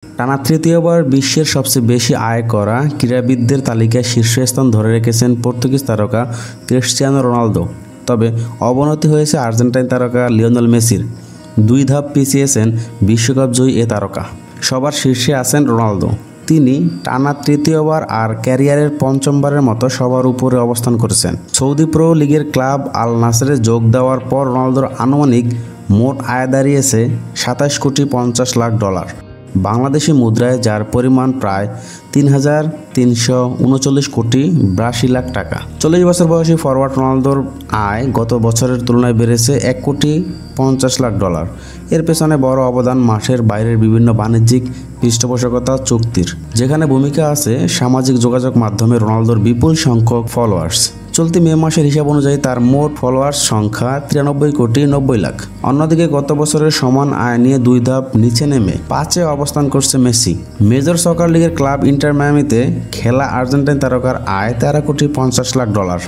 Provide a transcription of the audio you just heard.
টানা তৃতীয়বার বিশ্বের সবচেয়ে বেশি আয় করা ক্রীড়াবিদদের তালিকায় শীর্ষস্থান ধরে রেখেছেন পর্তুগিজ তারকা ক্রিস্টিয়ানো রোনালদো। তবে অবনতি হয়েছে আর্জেন্টাইন তারকা লিওনেল মেসির। 2 ধাপ পিছিয়েছেন বিশ্বকাপজয়ী এ তারকা। সবার শীর্ষে আছেন রোনালদো। তিনি টানা তৃতীয়বার আর ক্যারিয়ারের পঞ্চমবারের মতো সবার উপরে অবস্থান করেছেন। সৌদি প্রো লিগের ক্লাব আল নাসরে যোগ দেওয়ার পর রোনালদোর আনুমানিক মোট আয় দাঁড়িয়েছে 27 কোটি 50 লাখ ডলার, বাংলাদেশি মুদ্রায়, যার পরিমাণ প্রায় 3,339 কোটি 82 লাখ টাকা। 40 বছর বয়সী ফরওয়ার্ড রোনালদোর আয় গত বছরের তুলনায় বেড়েছে 1 কোটি 50 লাখ ডলার। এর পেছনে বড় অবদান মাঠের বাইরের বিভিন্ন বাণিজ্যিক পৃষ্ঠপোষকতা চুক্তির, যেখানে ভূমিকা আছে সামাজিক যোগাযোগ মাধ্যমে রোনালদোর বিপুল সংখ্যক ফলোয়ার্স। চলতি মে মাসের হিসাব অনুযায়ী তার মোট ফলোয়ার্স সংখ্যা 93 কোটি 90 লাখ। অন্যদিকে গত বছরের সমান আয় নিয়ে 2 ধাপ নিচে নেমে 5-এ অবস্থান করছে মেসি। মেজর সকার লিগের ক্লাব ইন্টার মায়ামিতে খেলা আর্জেন্টাইন তারকার আয় 13 কোটি 50 লাখ ডলার।